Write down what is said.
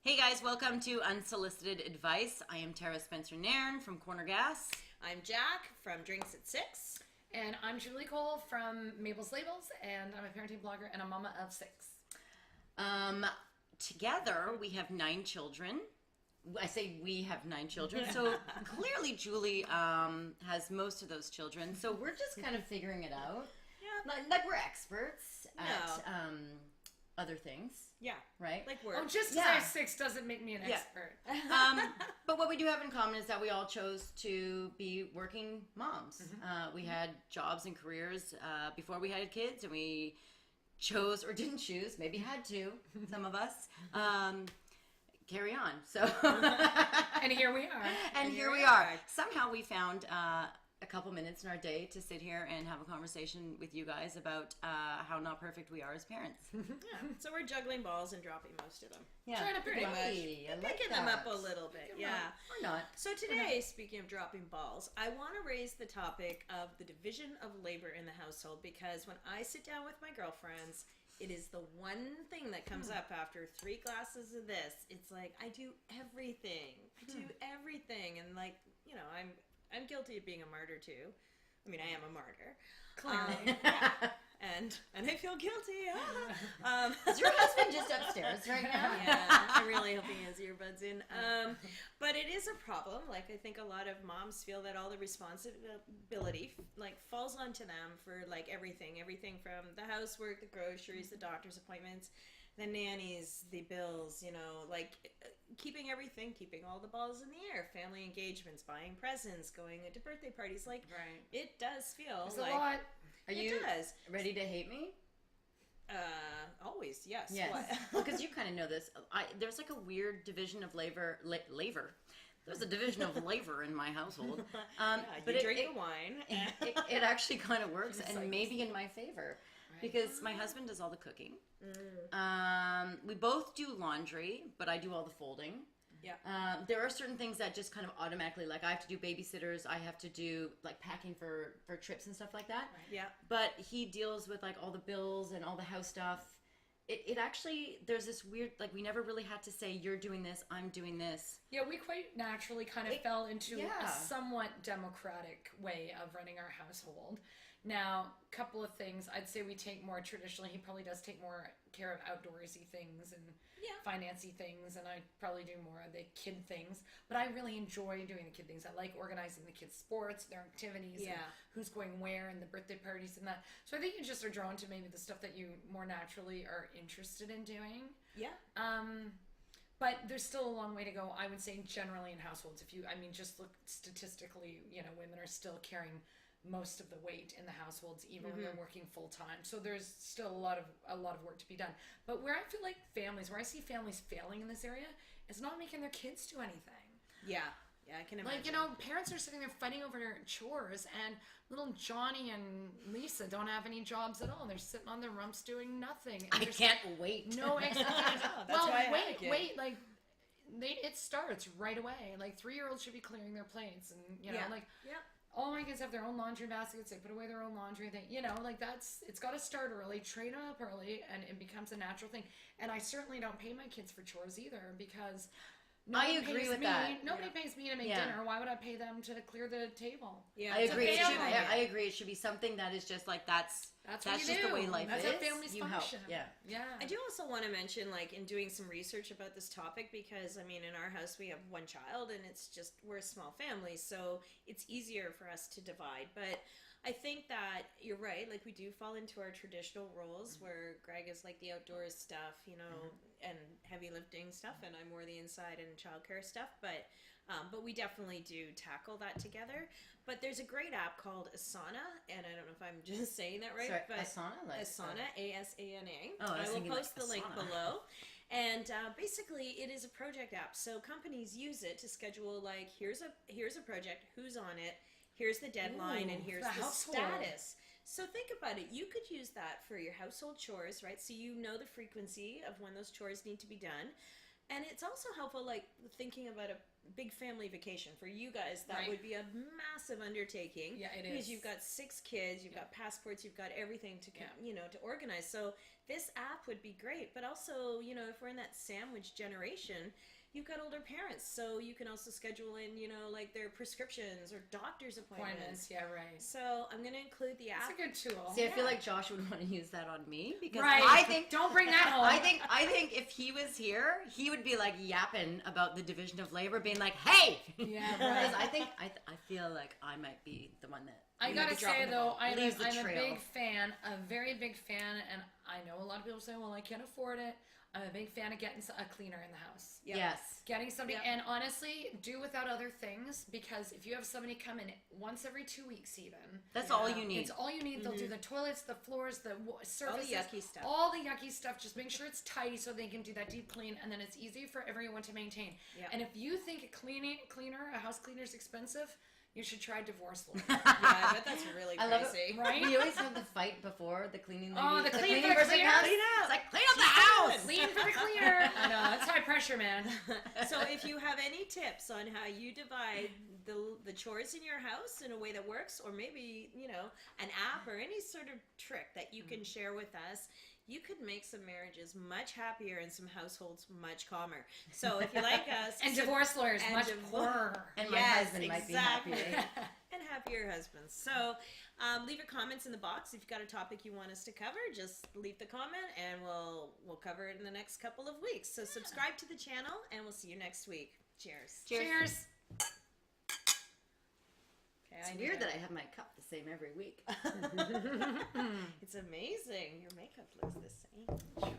Hey guys, welcome to Unsolicited Advice. I am Tara Spencer-Nairn from Corner Gas. I'm Jack from Drinks at 6. And I'm Julie Cole from Mabel's Labels, and I'm a parenting blogger and a mama of 6. Together, we have 9 children. I say we have 9 children, so clearly Julie has most of those children. So we're just kind of figuring it out. Yeah. Like we're experts at other things. Yeah. Right? Like work. Oh, just because I have 6 doesn't make me an expert. But what we do have in common is that we all chose to be working moms. We had jobs and careers before we had kids, and we chose or didn't choose, maybe had to, some of us, carry on. So, And here we are. And here we are. Somehow we found a couple minutes in our day to sit here and have a conversation with you guys about how not perfect we are as parents. So we're juggling balls and dropping most of them. Yeah, Trying to Pretty I much. like Picking that. them up a little bit. Yeah. Or not. So today, speaking of dropping balls, I want to raise the topic of the division of labor in the household, because when I sit down with my girlfriends, it is the one thing that comes up after 3 glasses of this. It's like, I do everything. And like, you know, I'm guilty of being a martyr too. I mean, I am a martyr. Clearly. And I feel guilty. Is your husband just upstairs right now? Yeah, I really hope he has earbuds in. But it is a problem. Like, I think a lot of moms feel that all the responsibility falls onto them for everything from the housework, the groceries, the doctor's appointments, the nannies, the bills, keeping all the balls in the air, family engagements, buying presents, going to birthday parties. Right. It does feel It's like a lot. Are you ready to hate me? always, yes. Yes. What? Because you kind of know this. There's like a weird division of labor. There's a division of labor in my household. But you drink the wine. It actually kind of works, and maybe in my favor. Right. Because my husband does all the cooking. We both do laundry, but I do all the folding. Yeah. There are certain things that just kind of automatically, like I have to do babysitters, I have to do like packing for trips and stuff like that. Right. Yeah. But he deals with like all the bills and all the house stuff. It actually, there's this weird, like we never really had to say, you're doing this, I'm doing this. Yeah, we quite naturally kind of fell into a somewhat democratic way of running our household. Now, a couple of things. I'd say we take more traditionally. He probably does take more care of outdoorsy things and financy things, and I probably do more of the kid things. But I really enjoy doing the kid things. I like organizing the kids' sports, their activities, and who's going where, and the birthday parties and that. So I think you just are drawn to maybe the stuff that you more naturally are interested in doing. Yeah. But there's still a long way to go, I would say, generally in households. Just look statistically, women are still carrying most of the weight in the households, even when they're working full time. So there's still a lot of work to be done. But where I feel like where I see families failing in this area, is not making their kids do anything. Yeah. Yeah, I can imagine. Parents are sitting there fighting over their chores, and little Johnny and Lisa don't have any jobs at all. They're sitting on their rumps doing nothing. I can't wait. No expectations. Wait. It starts right away. 3-year-olds should be clearing their plates, and Yeah. all my kids have their own laundry baskets. They put away their own laundry. It's got to start early, train them up early, and it becomes a natural thing. And I certainly don't pay my kids for chores either, because I agree with that. Nobody pays me to make dinner. Why would I pay them to clear the table? Yeah, I agree. I agree. It should be something that is just like that's just the way life is. That's how families function. Help. Yeah. I do also want to mention, in doing some research about this topic, because in our house we have 1 child, and we're a small family, so it's easier for us to divide. But I think that you're right. We do fall into our traditional roles, where Greg is the outdoors stuff, and heavy lifting stuff, and I'm more the inside and childcare stuff. But we definitely do tackle that together. But there's a great app called Asana, and I don't know if I'm just saying that right. Sorry, but Asana? Asana, Asana. Oh, I will post the link Asana. below. And basically, it is a project app. So companies use it to schedule, here's a project, who's on it, here's the deadline, and here's the status. So think about it. You could use that for your household chores, right? So you know the frequency of when those chores need to be done. And it's also helpful, like thinking about a big family vacation for you guys. That Right. would be a massive undertaking. Yeah, it because is. you've got 6 kids, you've got passports, you've got everything to to organize. So this app would be great. But also, if we're in that sandwich generation, you've got older parents, so you can also schedule in, like their prescriptions or doctor's appointments. Yeah, right. So I'm going to include the app. That's a good tool. See, I feel like Josh would want to use that on me because Right. I think Don't bring that home. I think if he was here, he would be like yapping about the division of labor, being like, "Hey!" Yeah, Because right. I feel like I might be the one that I gotta say dropping the though, ball, I'm leaves the a trail. big fan, a very big fan, and I know a lot of people say, "Well, I can't afford it." I'm a big fan of getting a cleaner in the house. Yep. Yes. Getting somebody, Yep. and honestly, do without other things, because if you have somebody come in once every 2 weeks, even That's all you need. it's all you need. They'll do the toilets, the floors, the surfaces, yucky stuff. all the yucky stuff. Just make sure it's tidy so they can do that deep clean, and then it's easy for everyone to maintain. Yep. And if you think a house cleaner is expensive, you should try divorce lawyer. Yeah, I bet that's really I love pricey. it. Right? We always have the fight before the cleaning. Oh, lady- the clean for the person cleaner? comes. Clean up. It's like, clean up the house. Clean for the cleaner. I know, it's high pressure, man. So if you have any tips on how you divide the chores in your house in a way that works, or maybe an app or any sort of trick that you can share with us, you could make some marriages much happier and some households much calmer. So if you like us, And divorce lawyers, and much divorce- poorer. And my Yes, husband might be exactly. happier. and happier husbands. So leave your comments in the box. If you've got a topic you want us to cover, just leave the comment and we'll cover it in the next couple of weeks. So subscribe to the channel and we'll see you next week. Cheers. Cheers. Okay, It's weird that I have my cup the same every week. It's amazing. Your makeup looks the same.